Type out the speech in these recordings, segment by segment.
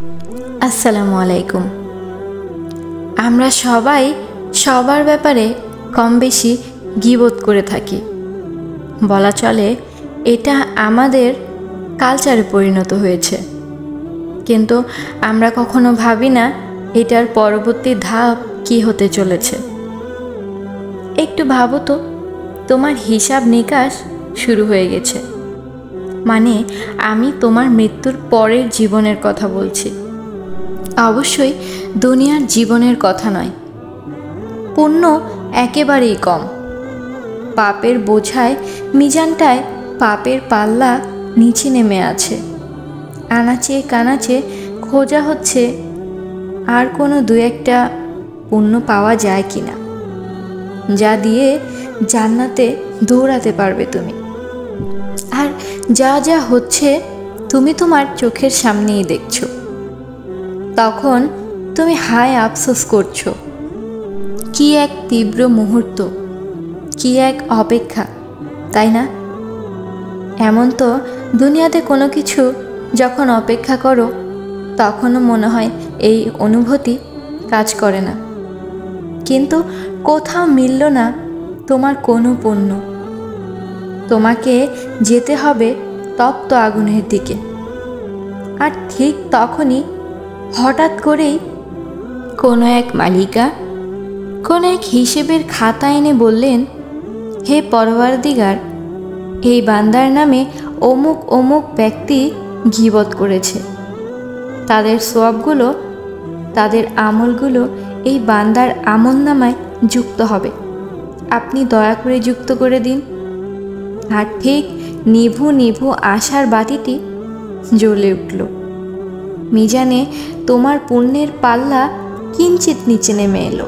আসসালামু আলাইকুম। আমরা সবাই সবার ব্যাপারে কম বেশি গীবত করে থাকি। বলা চলে এটা আমাদের কালচারে পরিণত হয়েছে, কিন্তু আমরা কখনো ভাবি না এটার পরবর্তী ধাপ কি হতে চলেছে। একটু ভাবো তো, তোমার হিসাব নিকাশ শুরু হয়ে গেছে। মানে আমি তোমার মৃত্যুর পরের জীবনের কথা বলছি, অবশ্যই দুনিয়ার জীবনের কথা নয়। পুণ্য একেবারেই কম, পাপের বোঝায় মিজানটায় পাপের পাল্লা নিচে নেমে আছে। আনাচে কানাচে খোঁজা হচ্ছে আর কোনো দু একটা পুণ্য পাওয়া যায় কিনা, যা দিয়ে জান্নাতে দৌড়াতে পারবে তুমি। আর যা যা হচ্ছে তুমি তোমার চোখের সামনেই দেখছো। তখন তুমি হায় আফসোস করছো, কি এক তীব্র মুহূর্ত, কি এক অপেক্ষা, তাই না? এমন তো দুনিয়াতে কোনো কিছু যখন অপেক্ষা করো তখনও মনে হয় এই অনুভূতি কাজ করে না। কিন্তু কোথাও মিলল না তোমার কোনো পুণ্য। তোমাকে যেতে হবে তপ্ত আগুনের দিকে। আর ঠিক তখনই হঠাৎ করেই কোনো এক মালিকা কোনো এক হিসেবের খাতা এনে বললেন, হে পরওয়ারদিগার, এই বান্দার নামে অমুক অমুক ব্যক্তি গীবত করেছে। তাদের সওয়াবগুলো, তাদের আমলগুলো এই বান্দার আমলনামায় যুক্ত হবে। আপনি দয়া করে যুক্ত করে দিন। আর ঠিক নিভু নিভু আশার বাতিটি জ্বলে উঠল। মিজানে তোমার পুণ্যের পাল্লা কিঞ্চিত নিচে নেমে এলো,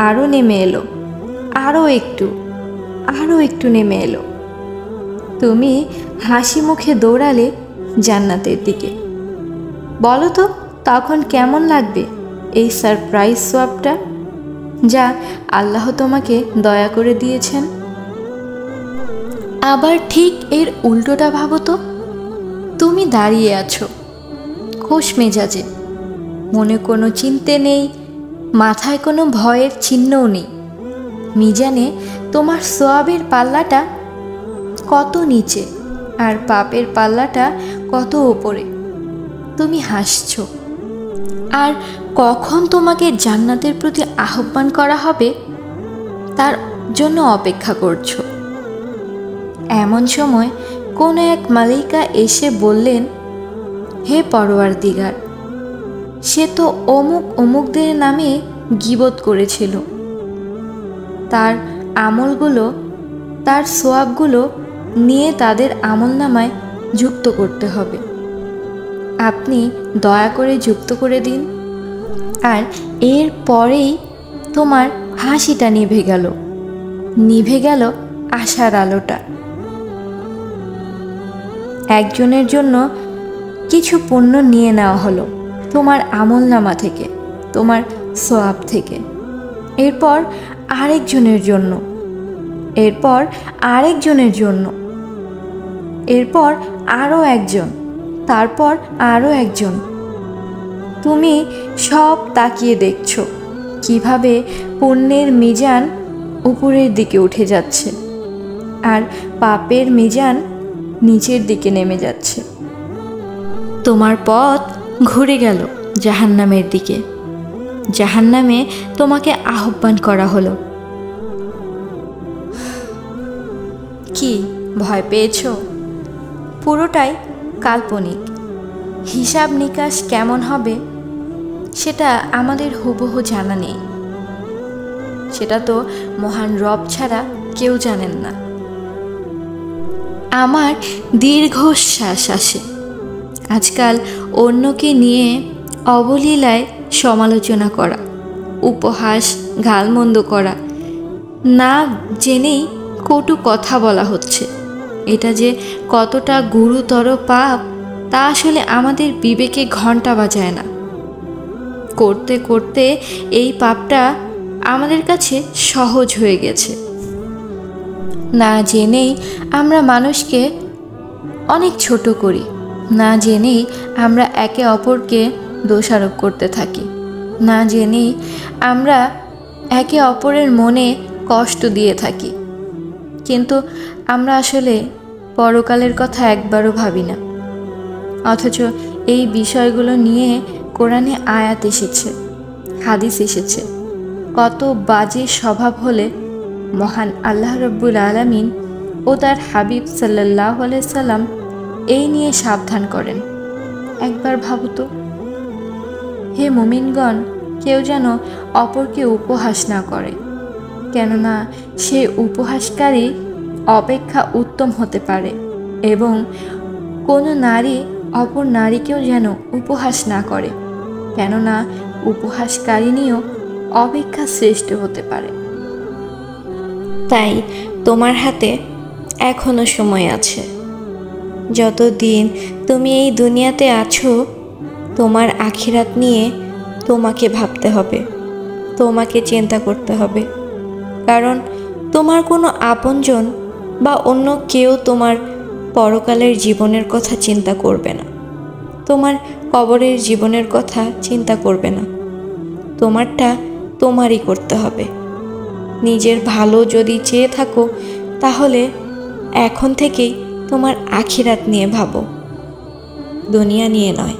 আরও নেমে এলো, আরও একটু নেমে এলো। তুমি হাসি মুখে দৌড়ালে জান্নাতের দিকে। বলো তো তখন কেমন লাগবে এই সারপ্রাইজ সোয়াবটা যা আল্লাহ তোমাকে দয়া করে দিয়েছেন। আবার ঠিক এর উল্টোটা ভাবো তো, তুমি দাঁড়িয়ে আছো খোশ মেজাজে, মনে কোনো চিন্তে নেই, মাথায় কোনো ভয়ের চিহ্নও নেই। মিজানে তোমার সোয়াবের পাল্লাটা কত নিচে আর পাপের পাল্লাটা কত ওপরে। তুমি হাসছো আর কখন তোমাকে জান্নাতের প্রতি আহ্বান করা হবে তার জন্য অপেক্ষা করছো। এমন সময় কোনো এক মালিকা এসে বললেন, হে পরওয়ারদিগার, সে তো অমুক অমুকদের নামে গীবত করেছিল। তার আমলগুলো, তার সোয়াবগুলো নিয়ে তাদের আমলনামায় যুক্ত করতে হবে। আপনি দয়া করে যুক্ত করে দিন। আর এর পরেই তোমার হাসিটা নিভে গেল আশার আলোটা। একজনের জন্য কিছু পুণ্য নিয়ে নেওয়া হলো তোমার আমলনামা থেকে, তোমার সোয়াব থেকে। এরপর আরেকজনের জন্য, এরপর আরেকজনের জন্য, এরপর আরও একজন, তারপর আরও একজন। তুমি সব তাকিয়ে দেখছো কিভাবে পুণ্যের মিজান উপরের দিকে উঠে যাচ্ছে আর পাপের মিজান নিচের দিকে নেমে যাচ্ছে। তোমার পথ ঘুরে গেল জাহান্নামের দিকে। জাহান্নামে তোমাকে আহ্বান করা হলো। কি ভয় পেয়েছো? পুরোটাই কাল্পনিক। হিসাব নিকাশ কেমন হবে সেটা আমাদের হুবহু জানা নেই। সেটা তো মহান রব ছাড়া কেউ জানেন না। আমার দীর্ঘশ্বাস আসে আজকাল অন্যকে নিয়ে অবলীলায় সমালোচনা করা, উপহাস গালমন্দ করা, না জেনেই কটু কথা বলা হচ্ছে। এটা যে কতটা গুরুতর পাপ তা আসলে আমাদের বিবেকে ঘন্টা বাজায় না। করতে করতে এই পাপটা আমাদের কাছে সহজ হয়ে গেছে। না জেনেই আমরা মানুষকে অনেক ছোট করি, না জেনেই আমরা একে অপরকে দোষারোপ করতে থাকি, না জেনেই আমরা একে অপরের মনে কষ্ট দিয়ে থাকি। কিন্তু আমরা আসলে পরকালের কথা একবারও ভাবি না। অথচ এই বিষয়গুলো নিয়ে কোরআনে আয়াত এসেছে, হাদিস এসেছে। কত বাজে স্বভাব হলে মহান আল্লাহ রাব্বুল আলামিন ও তার হাবিব সাল্লাল্লাহু আলাইহি সাল্লাম এই নিয়ে সাবধান করেন। একবার ভাবো তো, হে মুমিনগণ, কেউ যেন অপরকে উপহাস না করে, কেননা সে উপহাসকারী অপেক্ষা উত্তম হতে পারে, এবং কোনো নারী অপর নারীকেও যেন উপহাস না করে, কেননা উপহাসকারিণীও অপেক্ষা শ্রেষ্ঠ হতে পারে। তাই তোমার হাতে এখনো সময় আছে। যতদিন তুমি এই দুনিয়াতে আছো, তোমার আখিরাত নিয়ে তোমাকে ভাবতে হবে, তোমাকে চিন্তা করতে হবে। কারণ তোমার কোনো আপনজন বা অন্য কেউ তোমার পরকালের জীবনের কথা চিন্তা করবে না, তোমার কবরের জীবনের কথা চিন্তা করবে না। তোমারটা তোমারই করতে হবে। নিজের ভালো যদি চেয়ে থাকো, তাহলে এখন থেকেই তোমার আখিরাত নিয়ে ভাবো, দুনিয়া নিয়ে নয়।